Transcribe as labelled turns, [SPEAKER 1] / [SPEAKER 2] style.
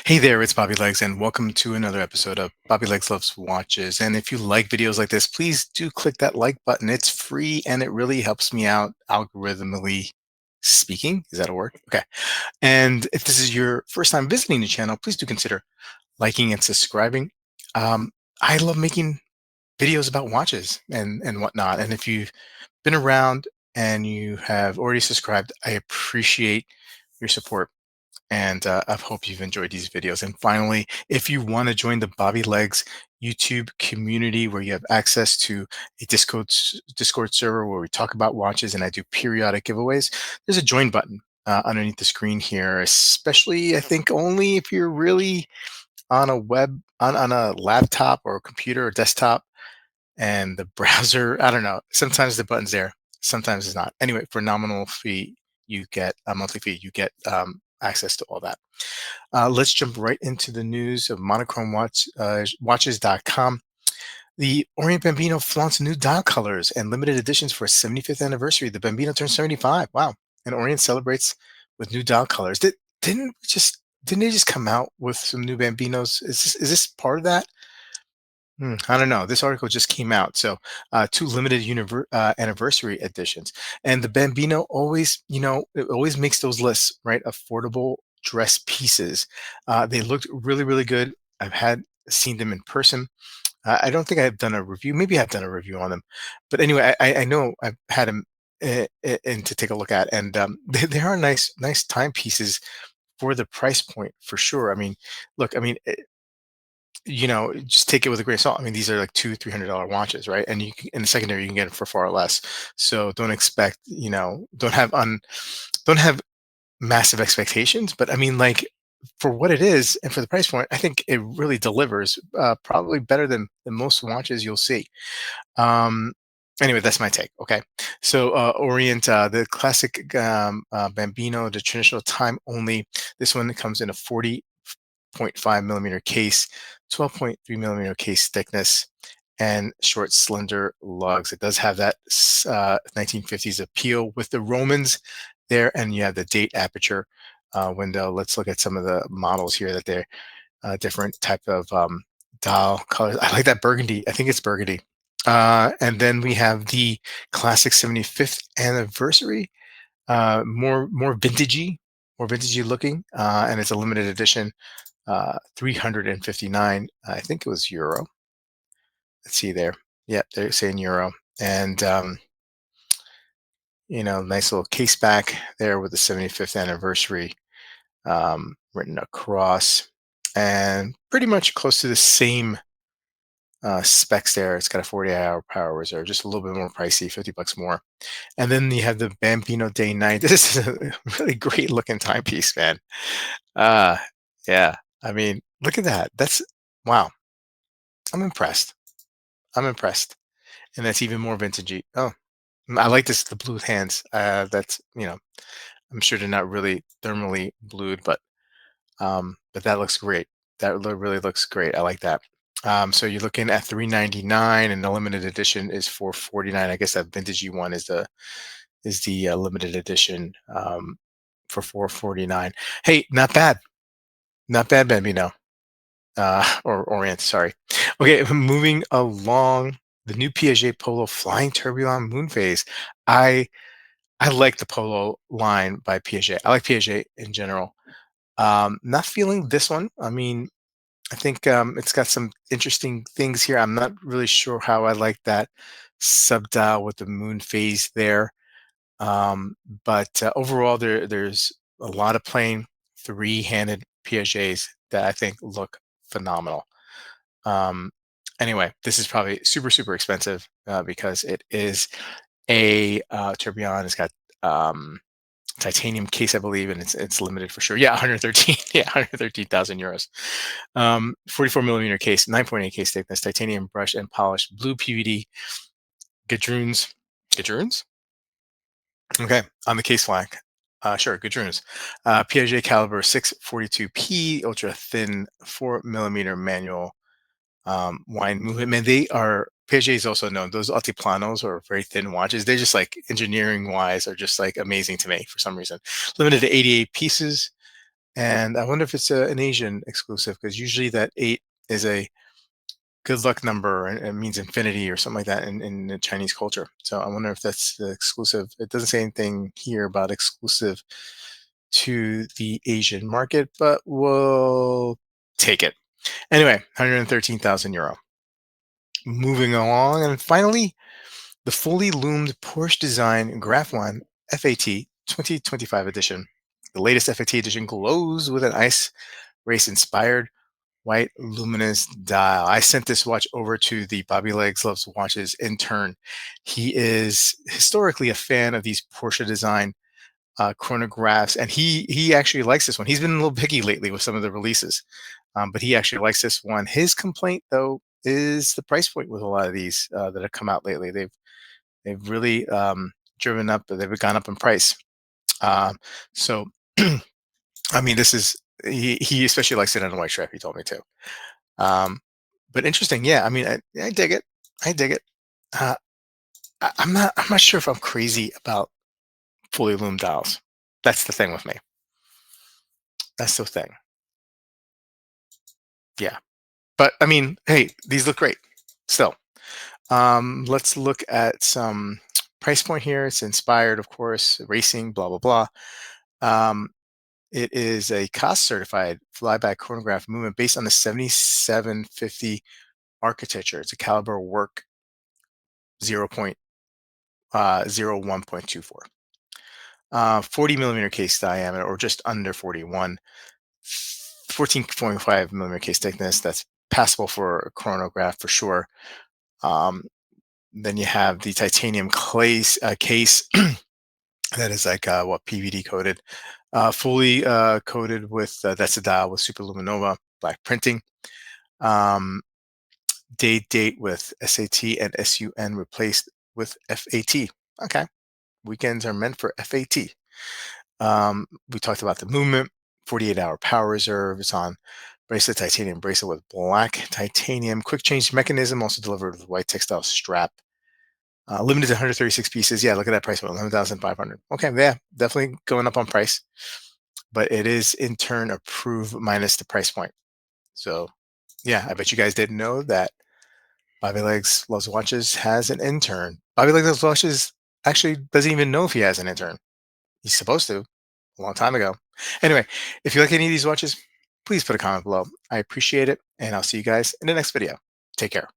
[SPEAKER 1] Hey there, it's Bobby Legs, and welcome to another episode of Bobby Legs Loves Watches. And if you like videos like this, please do click that like button. It's free and it really helps me out algorithmically speaking. Is that a word? Okay. And if this is your first time visiting the channel, please do consider liking and subscribing. Um, I love making videos about watches and whatnot. And if you've been around and you have already subscribed, I appreciate your support. And I hope you've enjoyed these videos. And finally, if you want to join the Bobby Legs YouTube community where you have access to a Discord server where we talk about watches and I do periodic giveaways, there's a join button underneath the screen here, especially I think only if you're really on a on a laptop or a computer or desktop and the browser, I don't know, sometimes the button's there, sometimes it's not. Anyway, for nominal fee, you get a monthly fee, you get access to all that. Let's jump right into the news of watches.com. The Orient Bambino flaunts new dial colors and limited editions for its 75th anniversary. The Bambino turns 75. Wow. And Orient celebrates with new dial colors. Didn't they just come out with some new Bambinos? Is this part of that? I don't know. This article just came out. So, two limited anniversary editions, and the Bambino always, it always makes those lists, right? Affordable dress pieces. They looked really, really good. I've had seen them in person. I don't think I've done a review. Maybe I've done a review on them, but anyway, I know I've had them in to take a look at, and they are nice timepieces for the price point for sure. I mean, look, I mean, just take it with a grain of salt. I mean, these are like $200-300 watches, right? And in the secondary, you can get it for far less. So don't expect, don't have massive expectations. But I mean, like for what it is and for the price point, I think it really delivers. Probably better than most watches you'll see. Um, anyway, that's my take. Okay, so Orient, the classic Bambino, the traditional time only. This one comes in a 40.5 millimeter case, 12.3 millimeter case thickness, and short, slender lugs. It does have that 1950s appeal with the Romans there, and you have the date aperture window. Let's look at some of the models here that they're different type of dial colors. I like that burgundy. I think it's burgundy. And then we have the classic 75th anniversary, more vintagey looking, and it's a limited edition 359, I think it was euro. Let's see there. Yep, they're saying euro. And, nice little case back there with the 75th anniversary written across. And pretty much close to the same specs there. It's got a 40-hour power reserve, just a little bit more pricey, $50 more. And then you have the Bambino Day Night. This is a really great looking timepiece, man. Uh, yeah. I mean, look at that. That's wow. I'm impressed. I'm impressed. And that's even more vintagey. Oh, I like this, the blue hands. That's, I'm sure they're not really thermally blued, but that looks great. Really looks great. I like that. So you're looking at 399 and the limited edition is 449. I guess that vintagey one is the limited edition for 449. Hey, not bad. Not bad, Bambino. Or Orient, sorry. Okay, moving along, the new Piaget Polo Flying Tourbillon Moon Phase. I I like the Polo line by Piaget. I like Piaget in general. Not feeling this one. I mean, I think it's got some interesting things here. I'm not really sure how I like that subdial with the moon phase there. But overall, there's a lot of plain three-handed Piagets that I think look phenomenal. Um, anyway, this is probably super, super expensive because it is a tourbillon. It's got titanium case, I believe, and it's limited for sure. Yeah, 113. Yeah, 113,000 euros. 44 millimeter case, 9.8 case thickness, titanium brush and polished blue PVD gadroons. Gadroons? Okay, on the case flank. Sure, gadroons. Piaget caliber 642P, ultra thin 4 millimeter manual wine movement. Man, Piaget is also known. Those altiplanos or very thin watches. They're just like engineering wise are just like amazing to me for some reason. Limited to 88 pieces, And I wonder if it's an Asian exclusive because usually that 8 is a good luck number and it means infinity or something like that in the Chinese culture. So I wonder if that's the exclusive. It doesn't say anything here about exclusive to the Asian market, but we'll take it. Anyway, 113,000 euro. Moving along, and finally, the fully loomed Porsche design Graph 1 FAT 2025 edition. The latest FAT edition glows with an ice race inspired white luminous dial. I sent this watch over to the Bobby Legs Loves Watches intern. He is historically a fan of these Porsche design chronographs, and he actually likes this one. He's been a little picky lately with some of the releases, but he actually likes this one. His complaint, though, is the price point with a lot of these that have come out lately. They've really driven up. They've gone up in price. Um, so, I mean, this is he especially likes it in a white stripe. He told me to. Um, but interesting, yeah. I mean, I dig it. I dig it. Uh, I'm not sure if I'm crazy about fully loomed dials. That's the thing with me. That's the thing. Yeah. But I mean, hey, these look great. Still, let's look at some price point here. It's inspired, of course, racing, blah blah blah. Um, it is a cost certified flyback chronograph movement based on the 7750 architecture. It's a caliber work 0.01.24. 40 millimeter case diameter, or just under 41, 14.5 millimeter case thickness. That's passable for a chronograph for sure. Um, then you have the titanium case that is like what PVD coated, fully coated with that's a dial with superluminova black printing. Um, date with SAT and SUN replaced with FAT. Okay, weekends are meant for FAT. We talked about the movement, 48-hour power reserve. It's on bracelet, titanium bracelet with black titanium. Quick change mechanism, also delivered with white textile strap. Limited to 136 pieces. Yeah, look at that price point, 11,500. Okay, yeah, definitely going up on price, but it is in turn approved minus the price point. So, yeah, I bet you guys didn't know that Bobby Legs Loves Watches has an intern. Bobby Legs Loves Watches actually doesn't even know if he has an intern. He's supposed to a long time ago. Anyway, if you like any of these watches, please put a comment below. I appreciate it, and I'll see you guys in the next video. Take care.